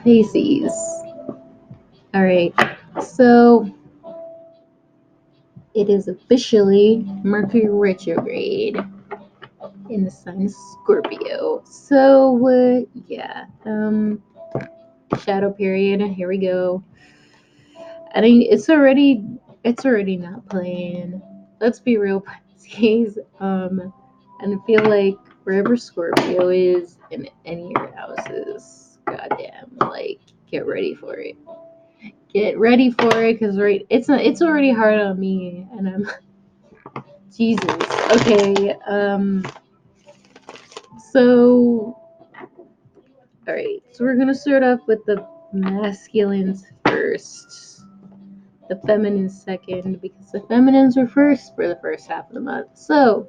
Pisces. All right, so it is officially Mercury retrograde in the sign Scorpio. So yeah, shadow period. Here we go. I think it's already not playing. Let's be real, Pisces. And I feel like wherever Scorpio is in any of your houses, goddamn, like get ready for it. Get ready for it, because it's already hard on me, and I'm Jesus. Okay. So all right. So we're gonna start off with the masculines first, the feminines second, because the feminines were first for the first half of the month. So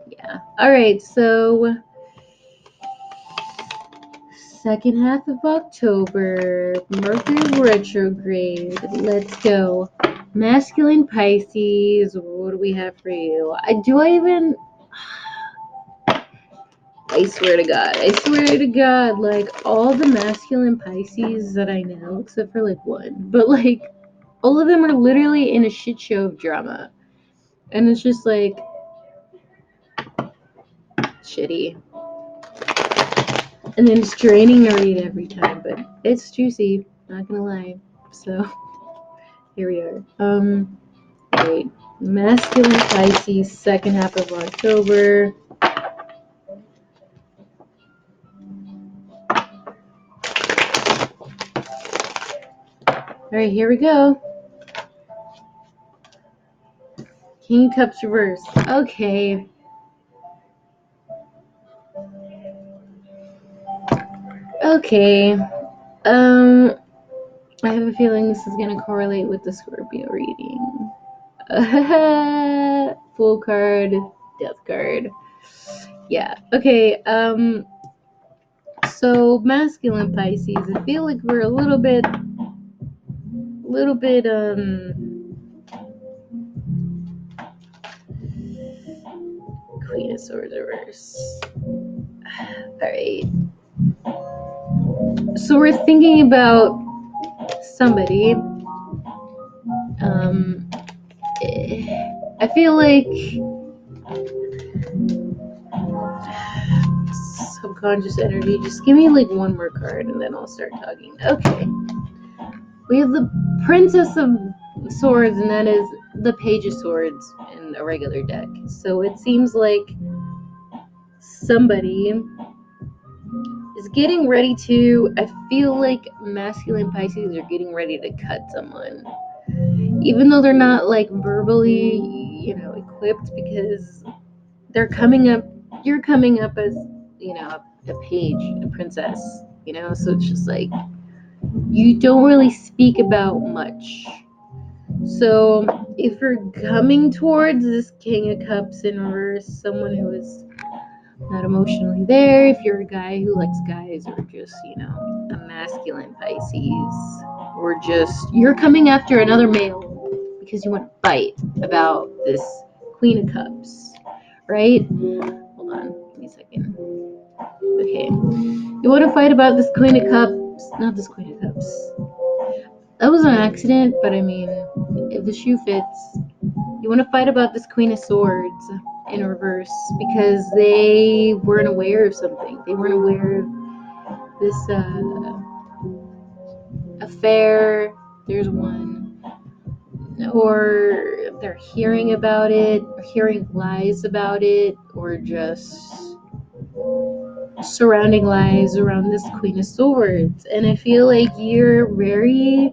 yeah. All right. So second half of October, Mercury retrograde. Let's go. Masculine Pisces. What do we have for you? I swear to God. I swear to God, like all the masculine Pisces that I know, except for like one, but like all of them are literally in a shit show of drama. And it's just like shitty. And then it's draining to read every time, but it's juicy, not gonna lie. So here we are. Wait. Masculine Pisces, second half of October. Alright, here we go. King of Cups reverse. Okay. Okay. I have a feeling this is gonna correlate with the Scorpio reading. Fool card, death card. Yeah. Okay. So masculine Pisces. I feel like we're a little bit, Queen of Swords reverse. All right. So we're thinking about somebody. I feel like subconscious energy. Just give me like one more card and then I'll start talking. Okay. We have the Princess of Swords, and that is the Page of Swords in a regular deck. So it seems like somebody is getting ready to. I feel like masculine Pisces are getting ready to cut someone. Even though they're not like verbally, equipped, because they're coming up, you're coming up as, a page, a princess, so it's just like you don't really speak about much. So if you're coming towards this King of Cups in reverse, someone who is not emotionally there, if you're a guy who likes guys, or just, a masculine Pisces, or just you're coming after another male because you want to fight about this Queen of Cups, right? Hold on, give me a second. Okay. You want to fight about this Queen of Cups, not this Queen of Cups. That was an accident, but I mean, if the shoe fits, you want to fight about this Queen of Swords in reverse because they weren't aware of something. They weren't aware of this affair. There's one. Or they're hearing about it, or hearing lies about it, or just surrounding lies around this Queen of Swords. And I feel like you're very,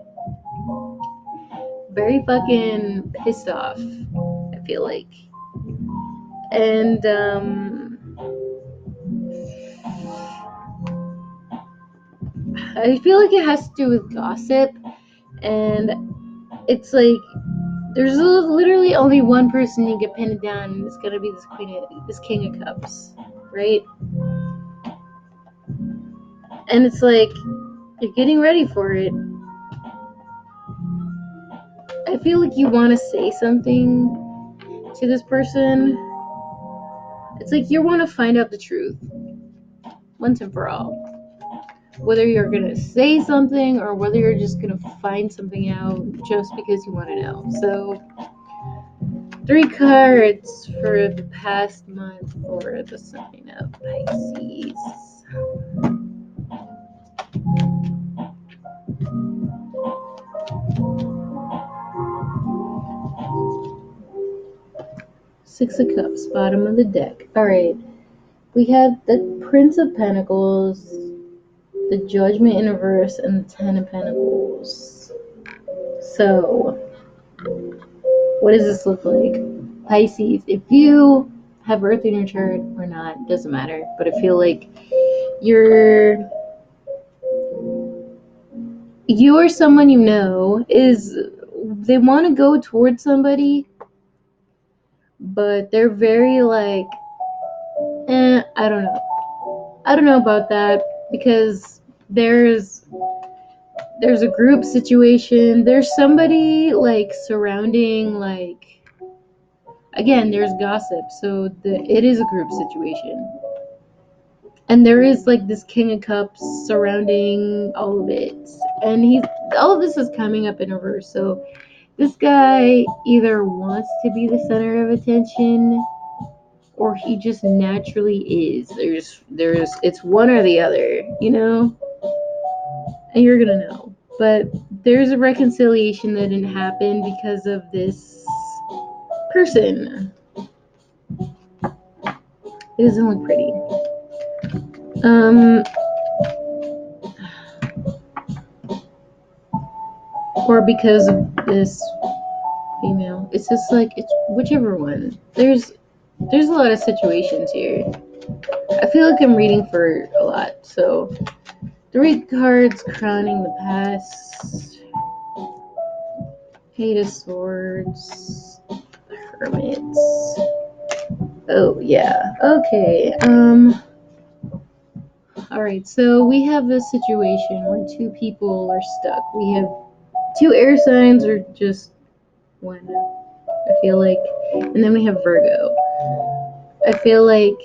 very fucking pissed off. I feel like. And I feel like it has to do with gossip, and it's like there's literally only one person you get pinned down, and it's gonna be this King of Cups, right? And it's like you're getting ready for it. I feel like you want to say something to this person. It's like you want to find out the truth once and for all. whether you're gonna say something or whether you're just gonna find something out just because you want to know. So 3 cards for the past month for the sign of Pisces. Six of Cups, bottom of the deck. Alright, we have the Prince of Pentacles, the Judgment in reverse, and the Ten of Pentacles. So, what does this look like? Pisces, if you have Earth in your chart or not, doesn't matter. But I feel like you or someone you know they want to go towards somebody, but they're very like, I don't know. I don't know about that because there's a group situation. There's somebody like surrounding, like, again, there's gossip. So it is a group situation. And there is like this King of Cups surrounding all of it. And all of this is coming up in reverse. So this guy either wants to be the center of attention or he just naturally is. It's one or the other, and you're gonna know. But there's a reconciliation that didn't happen because of this person. It doesn't look pretty. Or because of this female. It's just like, it's whichever one. There's a lot of situations here. I feel like I'm reading for a lot. So 3 cards crowning the past. Page of Swords. Hermits. Oh yeah. Okay. Alright, so we have a situation where 2 people are stuck. We have 2 air signs or just one, I feel like. And then we have Virgo. I feel like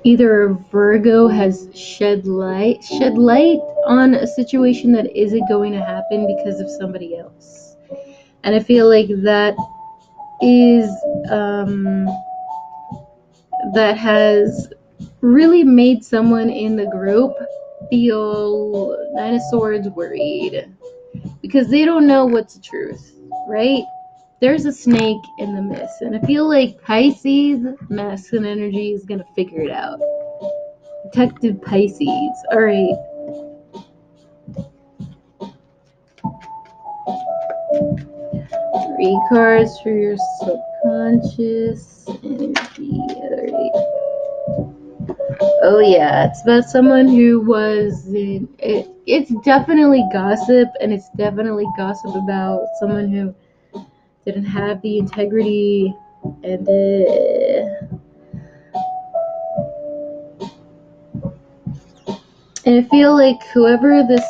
either Virgo has shed light on a situation that isn't going to happen because of somebody else. And I feel like that is that has really made someone in the group feel 9 of Swords worried because they don't know what's the truth, right? There's a snake in the mist, and I feel like Pisces masculine energy is gonna figure it out. Detective Pisces. All right. Three cards for your subconscious energy. All right. Oh yeah, it's about someone who was in it. It's definitely gossip, and it's definitely gossip about someone who didn't have the integrity and I feel like whoever this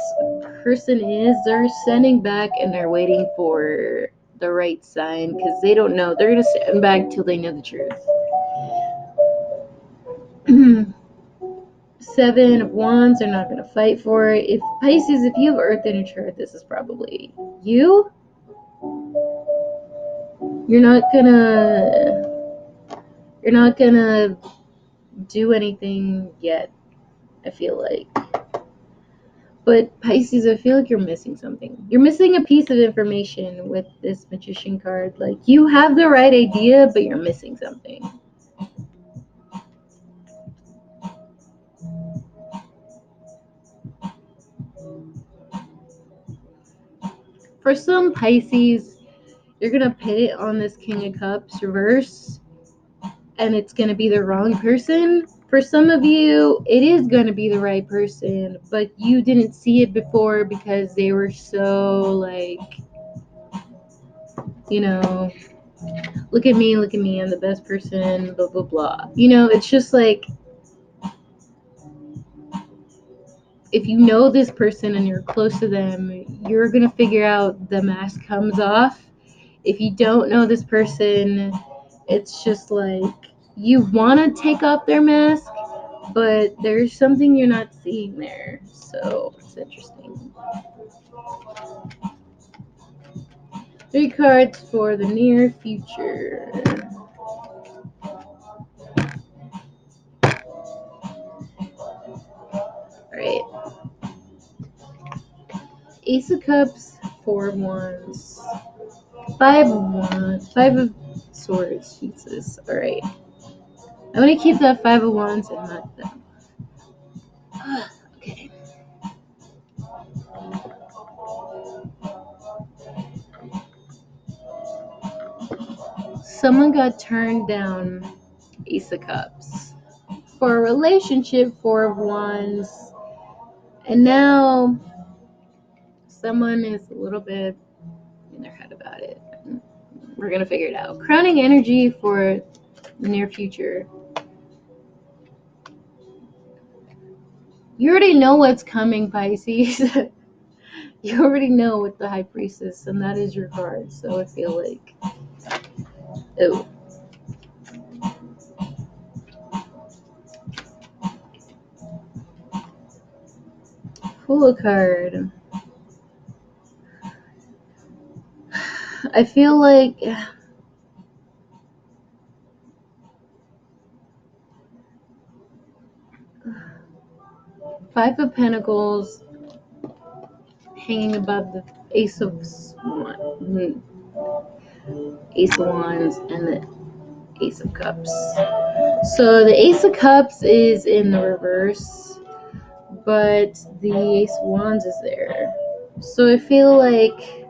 person is, they're sending back and they're waiting for the right sign because they don't know. They're gonna stand back till they know the truth. 7 of Wands, they're not gonna fight for it. If Pisces, if you have Earth in your chart, this is probably you. You're not gonna do anything yet, I feel like. But Pisces, I feel like you're missing something. You're missing a piece of information with this Magician card. Like, you have the right idea, but you're missing something. For some Pisces, you're going to pit it on this King of Cups reverse, and it's going to be the wrong person. For some of you, it is going to be the right person, but you didn't see it before because they were so, like, look at me, I'm the best person, blah, blah, blah. It's just like, if you know this person and you're close to them, you're going to figure out the mask comes off. If you don't know this person, it's just like you want to take off their mask, but there's something you're not seeing there. So it's interesting. 3 cards for the near future. Alright. Ace of Cups, 4 of Wands, 5 of Wands, 5 of Swords. Jesus. Alright. I'm gonna keep that 5 of Wands and not that. Okay. Someone got turned down, Ace of Cups, for a relationship, 4 of Wands, and now someone is a little bit in their head about it. We're gonna figure it out. Crowning energy for the near future. You already know what's coming, Pisces. You already know with the High Priestess, and that is your card. So I feel like, oh, Fool card. I feel like 5 of Pentacles hanging above the Ace of Wands and the Ace of Cups. So the Ace of Cups is in the reverse, but the Ace of Wands is there. So I feel like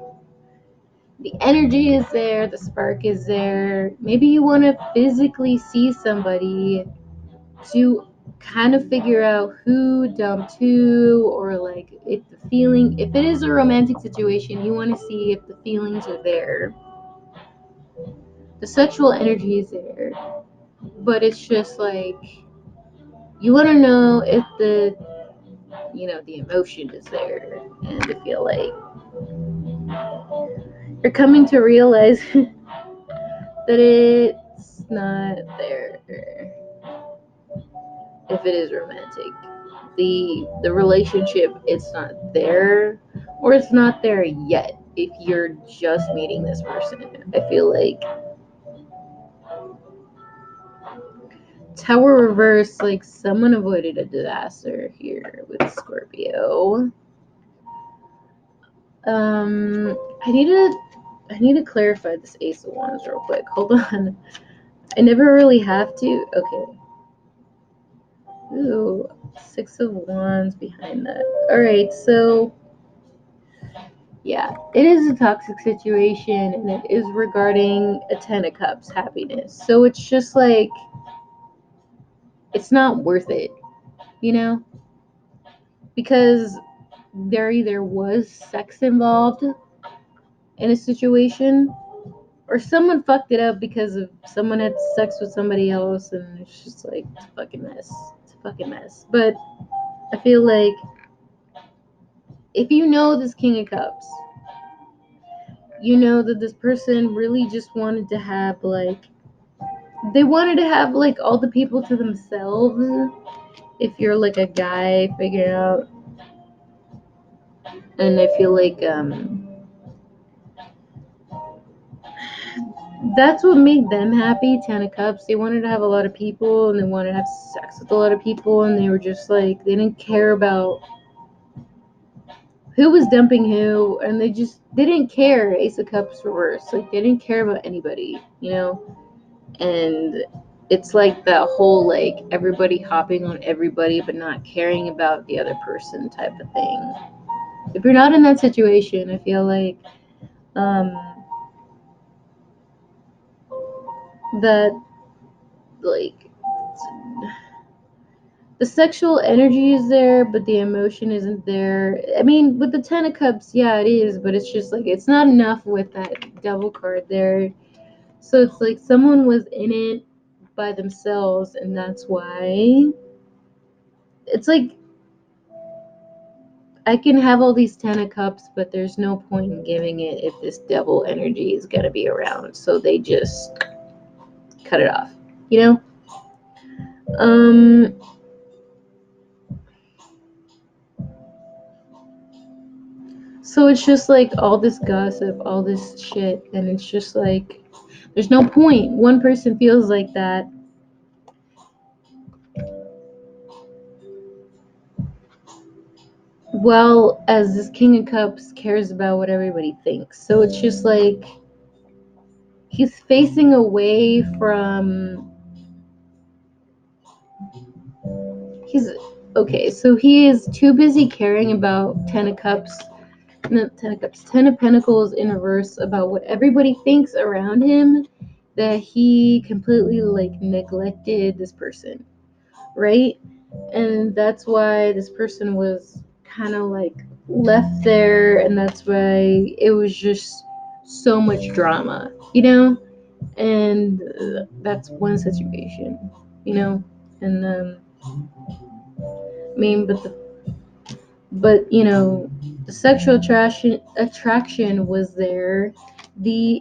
the energy is there, the spark is there. Maybe you want to physically see somebody to kind of figure out who dumped who, or like if it is a romantic situation, you want to see if the feelings are there. The sexual energy is there, but it's just like you want to know if the emotion is there. And I feel like you're coming to realize that it's not there if it is romantic. The relationship, it's not there, or it's not there yet if you're just meeting this person. I feel like Tower reverse, like someone avoided a disaster here with Scorpio. I need to clarify this Ace of Wands real quick. Hold on. I never really have to. Okay. Ooh, 6 of Wands behind that. Alright, so yeah, it is a toxic situation, and it is regarding a 10 of Cups happiness. So it's just like, it's not worth it, you know? Because there either was sex involved in a situation, or someone fucked it up because of someone had sex with somebody else, and it's just like, it's a fucking mess. It's a fucking mess. But I feel like if you know this King of Cups, you know that this person really just wanted to have like all the people to themselves. If you're like a guy, figure out. And I feel like that's what made them happy. 10 of Cups, they wanted to have a lot of people, and they wanted to have sex with a lot of people, and they were just like, they didn't care about who was dumping who, and they didn't care. Ace of Cups reverse, like they didn't care about anybody, you know. And it's like that whole like everybody hopping on everybody but not caring about the other person type of thing. If you're not in that situation, I feel like that like the sexual energy is there, but the emotion isn't there. I mean, with the 10 of Cups, yeah, it is, but it's just like it's not enough with that double card there. So it's like someone was in it by themselves, and that's why it's like I can have all these 10 of Cups, but there's no point in giving it if this devil energy is going to be around. So they just cut it off, you know? So it's just like all this gossip, all this shit, and it's just like there's no point. One person feels like that. Well, as this King of Cups cares about what everybody thinks. So it's just like he's facing away from. He's okay, so he is too busy caring about Ten of Cups, not Ten of Cups, Ten of Pentacles in reverse about what everybody thinks around him that he completely like neglected this person, right? And that's why this person was kind of like left there, and that's why it was just so much drama, you know? And that's one situation, you know? And I mean, but you know, the sexual attraction was there, the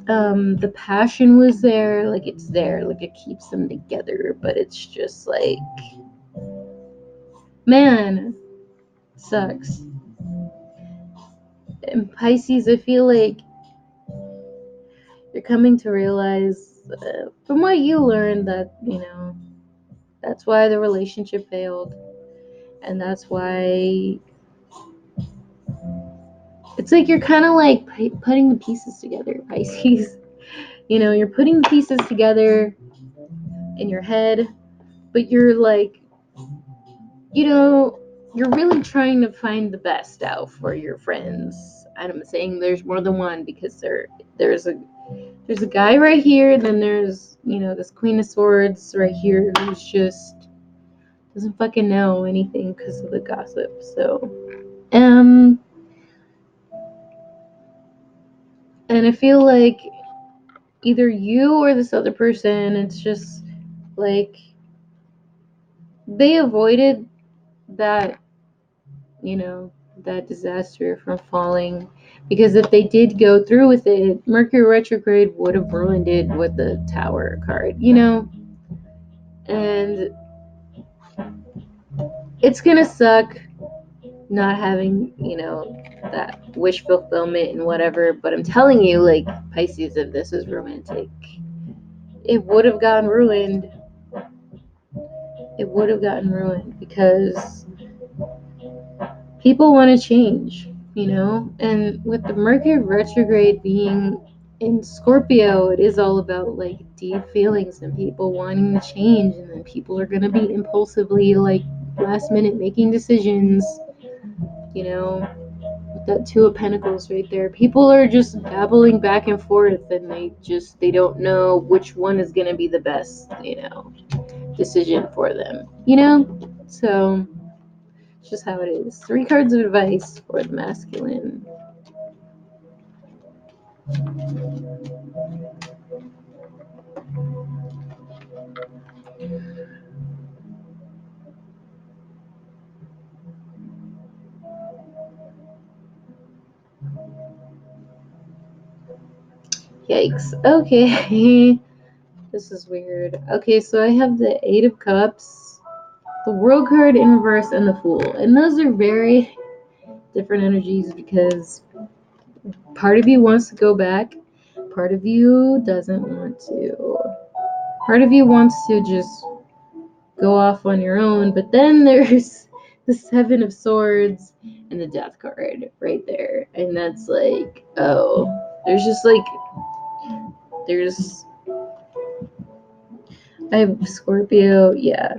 the passion was there, like it's there, like it keeps them together, but it's just like, man, sucks. And Pisces, I feel like you're coming to realize from what you learned that, you know, that's why the relationship failed, and that's why it's like you're kind of like putting the pieces together, Pisces. You know, you're putting the pieces together in your head, but you're like, you know, you're really trying to find the best out for your friends. And I'm saying there's more than one because there's a guy right here, and then there's, you know, this Queen of Swords right here who's just doesn't fucking know anything because of the gossip. So, and I feel like either you or this other person, it's just like they avoided that, you know, that disaster from falling, because if they did go through with it, Mercury retrograde would have ruined it with the Tower card, you know? And it's gonna suck not having, you know, that wish fulfillment and whatever, but I'm telling you, like, Pisces, if this is romantic, it would have gotten ruined. It would have gotten ruined because people want to change, you know? And with the Mercury retrograde being in Scorpio, it is all about like deep feelings and people wanting to change, and then people are going to be impulsively like last minute making decisions, you know? With that Two of Pentacles right there, people are just babbling back and forth, and they don't know which one is going to be the best, you know, decision for them, you know? So it's just how it is. 3 cards of advice for the masculine. Yikes. Okay. This is weird. Okay, so I have the Eight of Cups, the World card in reverse, and the Fool. And those are very different energies because part of you wants to go back, part of you doesn't want to. Part of you wants to just go off on your own, but then there's the Seven of Swords and the Death card right there. And that's like, oh, there's just like, there's, I have Scorpio, yeah.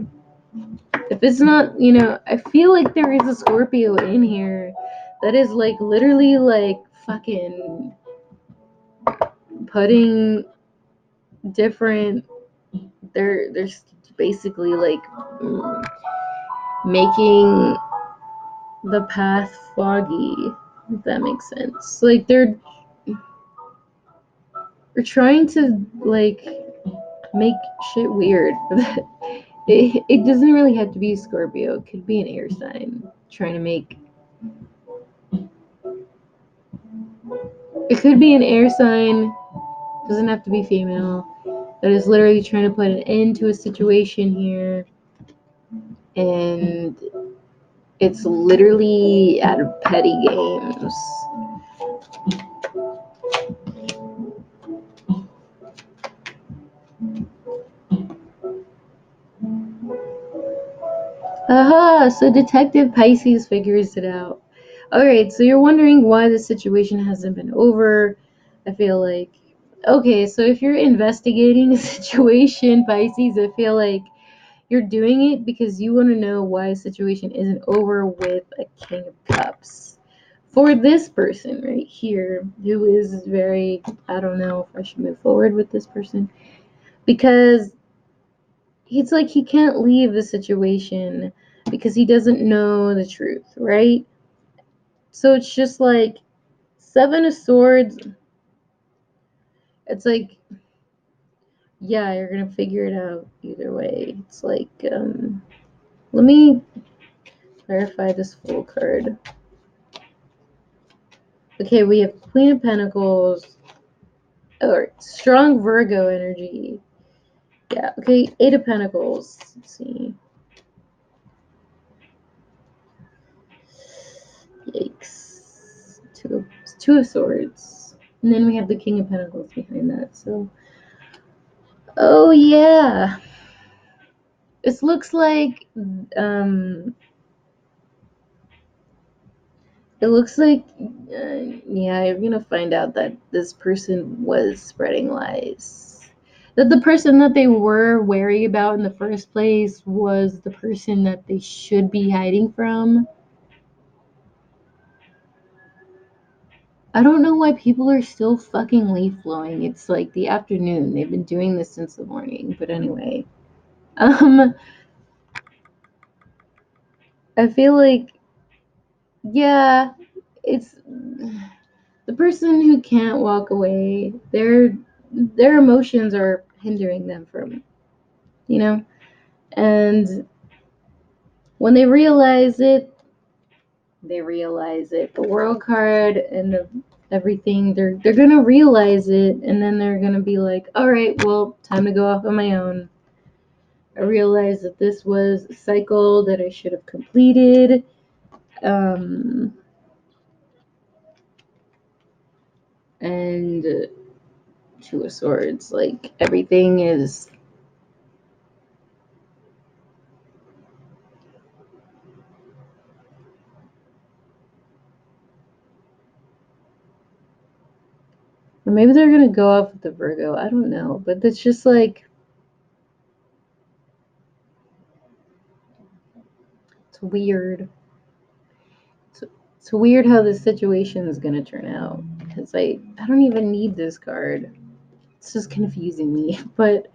If it's not, you know, I feel like there is a Scorpio in here that is like literally like fucking putting different, they're basically like making the path foggy, if that makes sense. Like they're trying to like make shit weird. It doesn't really have to be Scorpio. It could be an air sign trying to make. It could be an air sign. Doesn't have to be female. that is literally trying to put an end to a situation here, and it's literally out of petty games. Aha! So Detective Pisces figures it out. Alright, so you're wondering why the situation hasn't been over. I feel like, okay, so if you're investigating a situation, Pisces, I feel like you're doing it because you want to know why a situation isn't over with a King of Cups. For this person right here, who is very, I don't know if I should move forward with this person, because it's like he can't leave the situation because he doesn't know the truth, right? So it's just like Seven of Swords. It's like, yeah, you're gonna figure it out either way. It's like, let me clarify this full card. Okay, we have Queen of Pentacles, or strong Virgo energy. Yeah, okay, Eight of Pentacles. Let's see. Yikes. Two of Swords. And then we have the King of Pentacles behind that, so. Oh, yeah. This looks like, it looks like, yeah, you're gonna find out that this person was spreading lies. That the person that they were wary about in the first place was the person that they should be hiding from. I don't know why people are still fucking leaf blowing. It's like the afternoon. They've been doing this since the morning. But anyway, I feel like, yeah, it's the person who can't walk away. Their emotions are hindering them from, you know, and when they realize it, they realize it. The World card and everything, they're gonna realize it, and then they're gonna be like, all right, well, time to go off on my own. I realized that this was a cycle that I should have completed. And Two of Swords, like everything is. Or maybe they're gonna go off with the Virgo. I don't know, but it's just like it's weird. It's weird how this situation is gonna turn out because I don't even need this card. It's just confusing me, but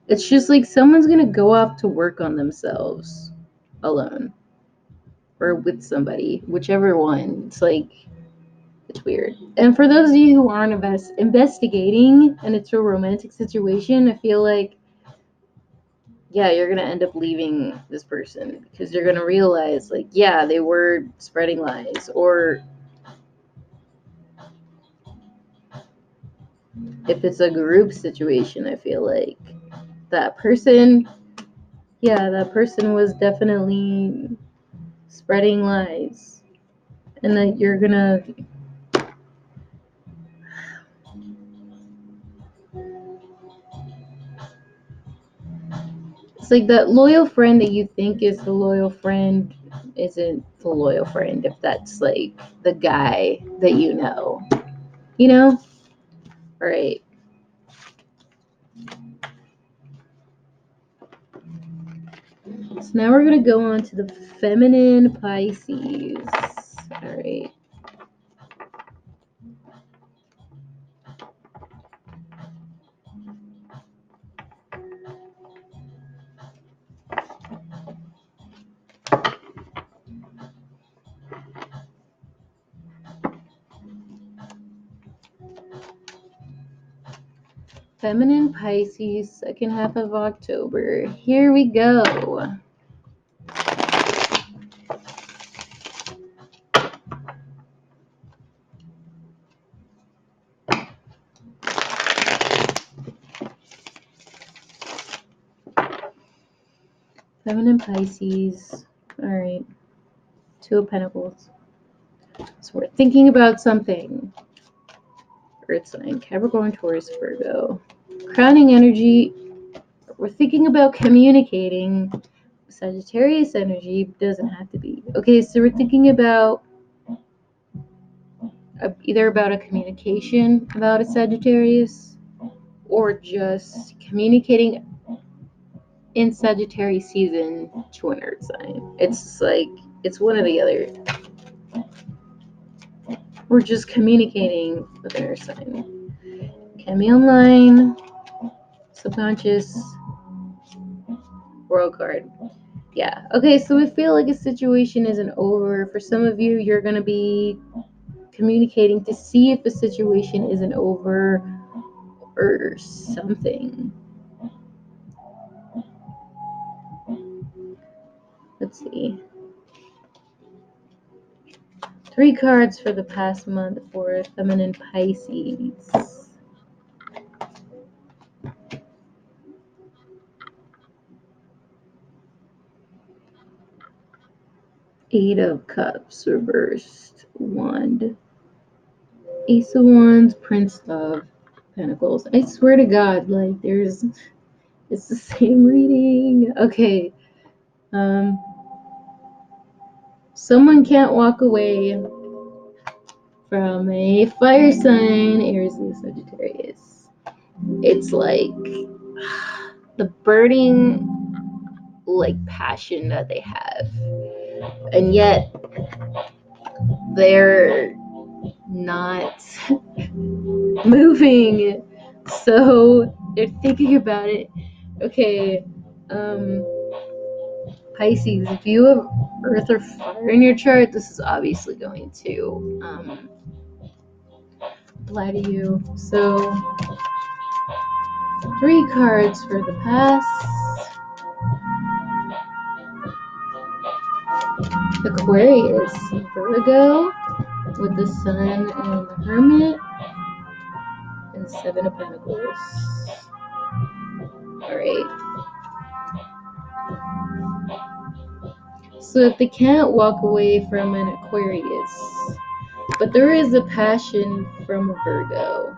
it's just like someone's gonna go off to work on themselves alone or with somebody, whichever one. It's like it's weird. And for those of you who aren't investigating and it's a romantic situation, I feel like, yeah, you're gonna end up leaving this person because you're gonna realize, like, yeah, they were spreading lies. Or if it's a group situation, I feel like that person, yeah, that person was definitely spreading lies. And that you're gonna, it's like that loyal friend that you think is the loyal friend isn't the loyal friend if that's like the guy that you know. You know? All right. So now we're going to go on to the feminine Pisces. All right. Feminine Pisces, second half of October. Here we go. Feminine Pisces. All right. Two of Pentacles. So we're thinking about something. Earth sign, Capricorn, Taurus, Virgo. Crowning energy. We're thinking about communicating. Sagittarius energy doesn't have to be. Okay, so we're thinking about either about a communication about a Sagittarius or just communicating in Sagittarius season to an Earth sign. It's like, it's one or the other. We're just communicating with an Earth sign. Chemi online, subconscious, world card. Yeah. Okay, so we feel like a situation isn't over. For some of you, you're going to be communicating to see if the situation isn't over or something. Let's see. 3 cards for the past month for feminine Pisces. Eight of Cups reversed. Wand. Ace of Wands, Prince of Pentacles. I swear to God, like it's the same reading. Okay. Someone can't walk away from a fire sign, Aries, Leo, Sagittarius. It's like the burning like passion that they have, and yet they're not moving, so they're thinking about it. Okay, Pisces, if you have Earth or Fire in your chart, this is obviously going to apply to you. So 3 cards for the past. Aquarius, Virgo with the Sun and the Hermit, and 7 of Pentacles. Alright. So if they can't walk away from an Aquarius, but there is a passion from a Virgo,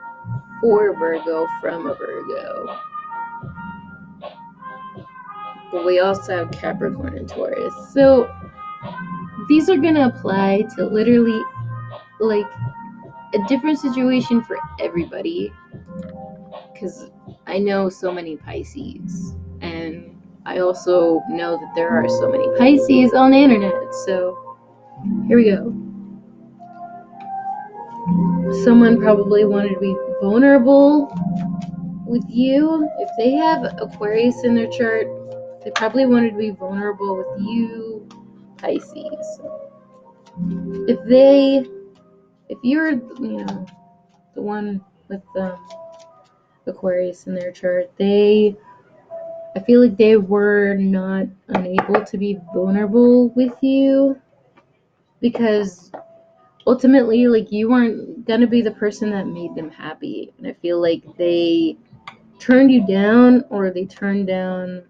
for Virgo, from a Virgo. But we also have Capricorn and Taurus. So these are going to apply to literally like a different situation for everybody, because I know so many Pisces, and I also know that there are so many Pisces on the internet. So here we go. Someone probably wanted to be vulnerable with you. If they have Aquarius in their chart, they probably wanted to be vulnerable with you, Pisces. If you're, the one with Aquarius in their chart, I feel like they were not unable to be vulnerable with you, because ultimately, like, you weren't gonna be the person that made them happy, and I feel like they turned you down, or they turned down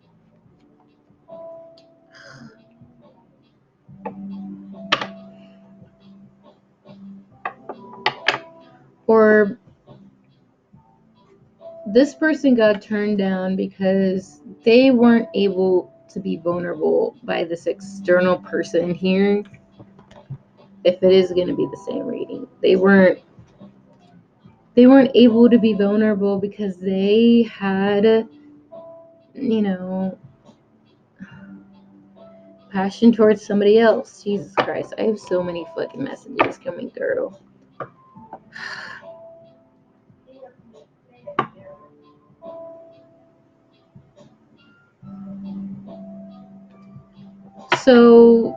or this person got turned down because they weren't able to be vulnerable by this external person here. If it is going to be the same reading, they weren't able to be vulnerable because they had, passion towards somebody else. Jesus Christ, I have so many fucking messages coming through. So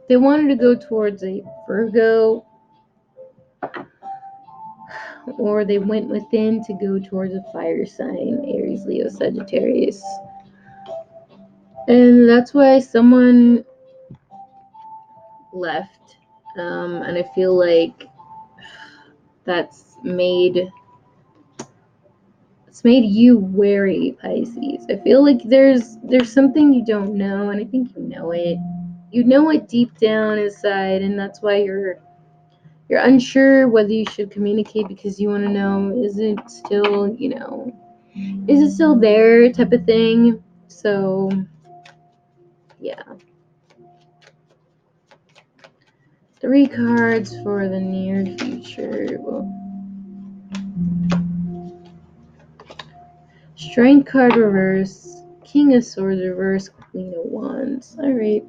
they wanted to go towards a Virgo, or they went within to go towards a fire sign, Aries, Leo, Sagittarius. And that's why someone left. And I feel like that's made It's made you wary, Pisces. I feel like there's something you don't know, and I think you know it. You know it deep down inside, and that's why you're unsure whether you should communicate, because you want to know, is it still, is it still there, type of thing. So yeah. 3 cards for the near future. Well, Strength card reverse, King of Swords reverse, Queen of Wands. Alright.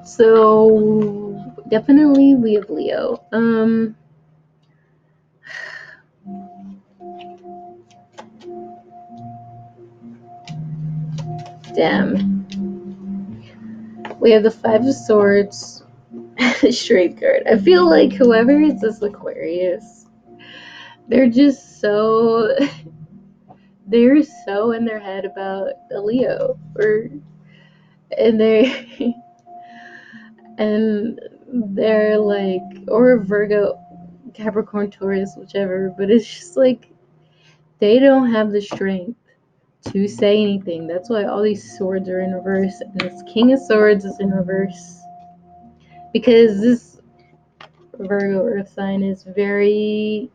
So definitely we have Leo. Damn. We have the 5 of Swords, the Strength card. I feel like whoever is this Aquarius, they're just so they're so in their head about a Leo, and they and they're like, or a Virgo, Capricorn, Taurus, whichever, but it's just like they don't have the strength to say anything. That's why all these swords are in reverse, and this King of Swords is in reverse, because this Virgo earth sign is very,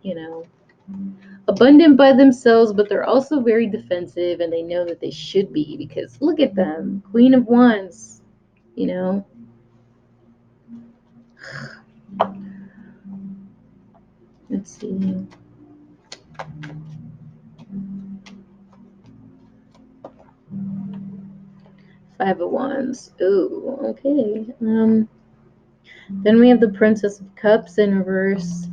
abundant by themselves, but they're also very defensive, and they know that they should be, because look at them, Queen of Wands, let's see. Five of Wands. Ooh, okay. Then we have the Princess of Cups in reverse.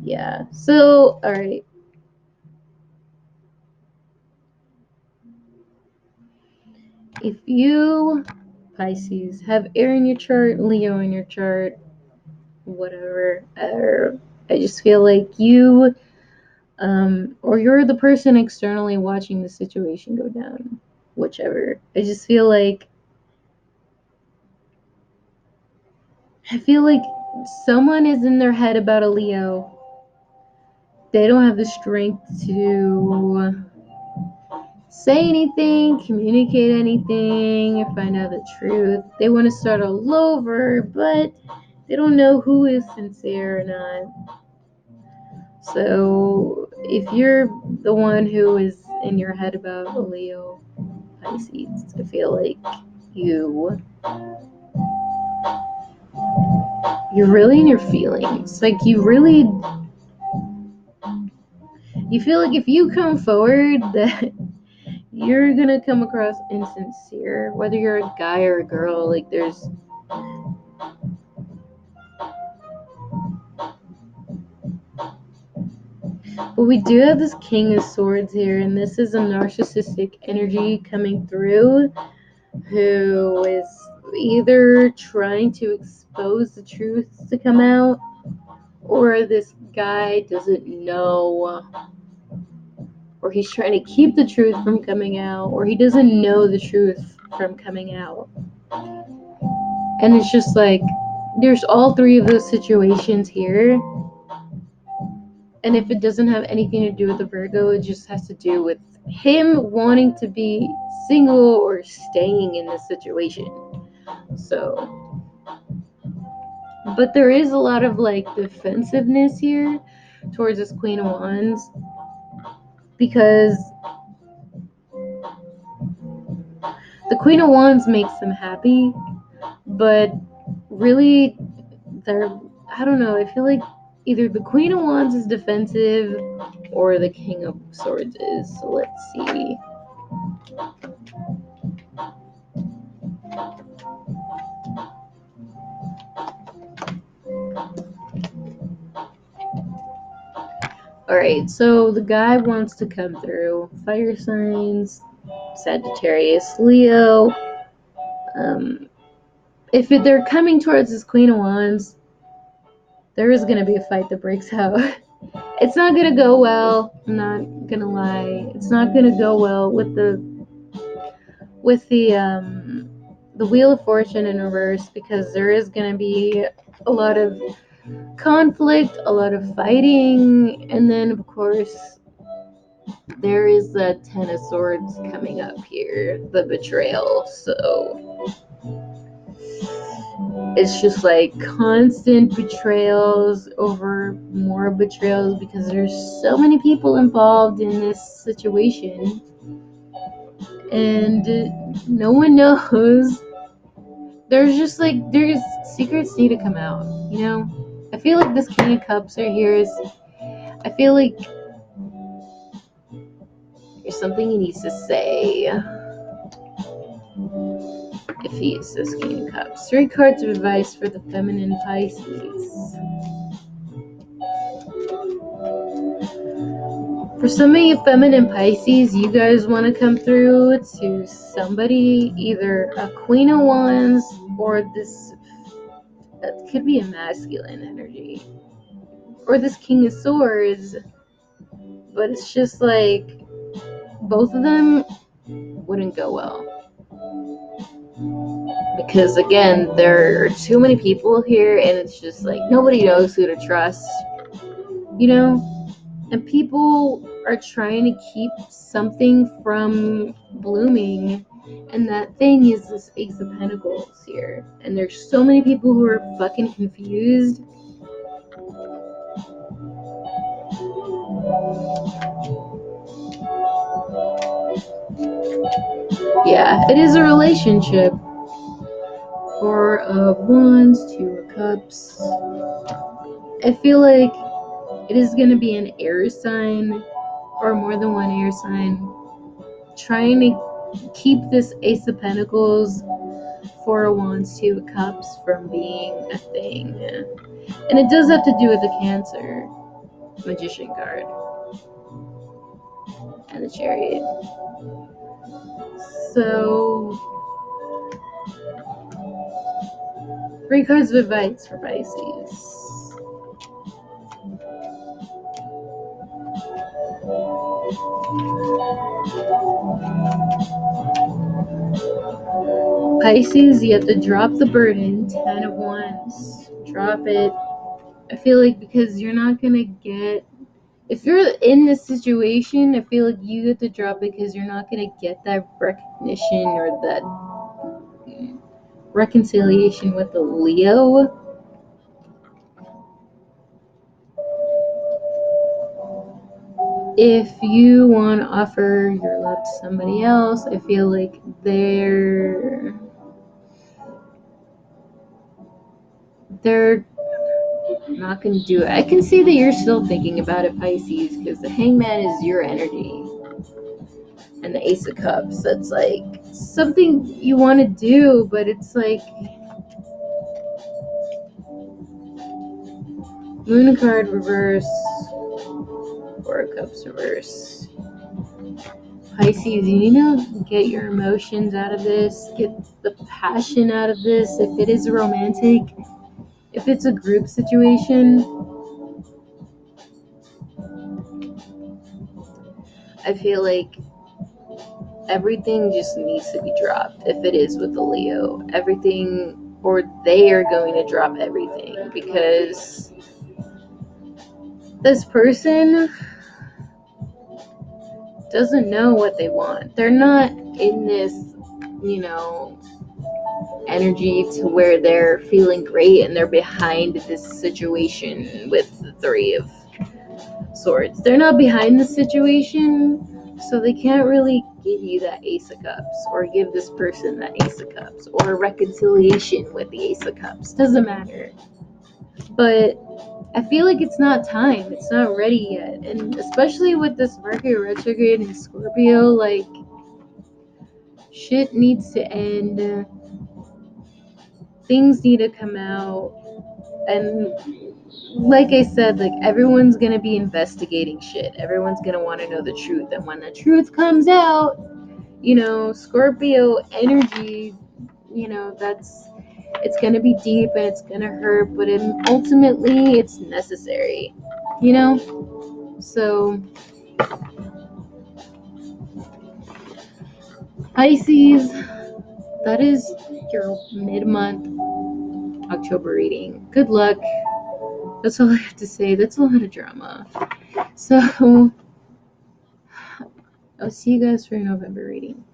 Yeah. So, all right. If you, Pisces, have air in your chart, Leo in your chart, whatever, I just feel like you, or you're the person externally watching the situation go down, whichever. I feel like someone is in their head about a Leo. They don't have the strength to say anything, communicate anything, or find out the truth. They want to start all over, but they don't know who is sincere or not. So if you're the one who is in your head about a Leo, Pisces, I feel like you're really in your feelings. Like you feel like if you come forward that you're gonna come across insincere, whether you're a guy or a girl. Like but we do have this King of Swords here, and this is a narcissistic energy coming through, who is either trying to expose the truth to come out, or this guy doesn't know, or he's trying to keep the truth from coming out, or he doesn't know the truth from coming out. And it's just like there's all 3 of those situations here. And if it doesn't have anything to do with the Virgo, it just has to do with him wanting to be single or staying in this situation. So, but there is a lot of like defensiveness here towards this Queen of Wands, because the Queen of Wands makes them happy, but really I don't know, I feel like either the Queen of Wands is defensive or the King of Swords is. So let's see. Alright, so the guy wants to come through. Fire signs, Sagittarius, Leo. If they're coming towards this Queen of Wands, there is going to be a fight that breaks out. It's not going to go well. I'm not going to lie. It's not going to go well with the Wheel of Fortune in reverse, because there is going to be a lot of conflict, a lot of fighting, and then of course there is the Ten of Swords coming up here, the betrayal. So it's just like constant betrayals over more betrayals because there's so many people involved in this situation and no one knows. There's secrets need to come out, you know? I feel like this King of Cups right here is, I feel like there's something he needs to say if he is this King of Cups. 3 cards of advice for the feminine Pisces. For some of you feminine Pisces, you guys want to come through to somebody, either a Queen of Wands or this, that could be a masculine energy, or this King of Swords, but it's just like both of them wouldn't go well. Because again, there are too many people here and it's just like nobody knows who to trust, you know? And people are trying to keep something from blooming, and that thing is this Ace of Pentacles here. And there's so many people who are fucking confused. Yeah, it is a relationship. 4 of Wands, 2 of Cups. I feel like it is going to be an air sign, or more than one air sign, trying to keep this Ace of Pentacles, 4 of Wands, 2 of Cups from being a thing. And it does have to do with the Cancer Magician card and the Chariot. So, 3 cards of advice for Pisces. Pisces, you have to drop the burden. 10 of Wands. Drop it. I feel like because you're not going to get... If you're in this situation, I feel like you have to drop it because you're not going to get that recognition or that reconciliation with the Leo. If you want to offer your love to somebody else, I feel like they're not going to do it. I can see that you're still thinking about it, Pisces, because the Hangman is your energy. And the Ace of Cups, that's like something you want to do, but it's like Moon card reverse, 4 of Cups reverse. Pisces, you need to get your emotions out of this, get the passion out of this. If it is romantic, if it's a group situation, I feel like everything just needs to be dropped. If it is with the Leo, everything, or they are going to drop everything, because this person doesn't know what they want. They're not in this, you know, energy to where they're feeling great and they're behind this situation with the 3 of Swords. They're not behind the situation, so they can't really give you that Ace of Cups or give this person that Ace of Cups or a reconciliation with the Ace of Cups. Doesn't matter. But I feel like it's not time. It's not ready yet. And especially with this Mercury retrograde in Scorpio, like, shit needs to end. Things need to come out. And like I said, like, everyone's gonna be investigating shit. Everyone's gonna want to know the truth. And when the truth comes out, you know, Scorpio energy, you know, it's gonna be deep and it's gonna hurt, but ultimately it's necessary, you know? So, Pisces, that is your mid-month October reading. Good luck. That's all I have to say. That's a lot of drama. So I'll see you guys for your November reading.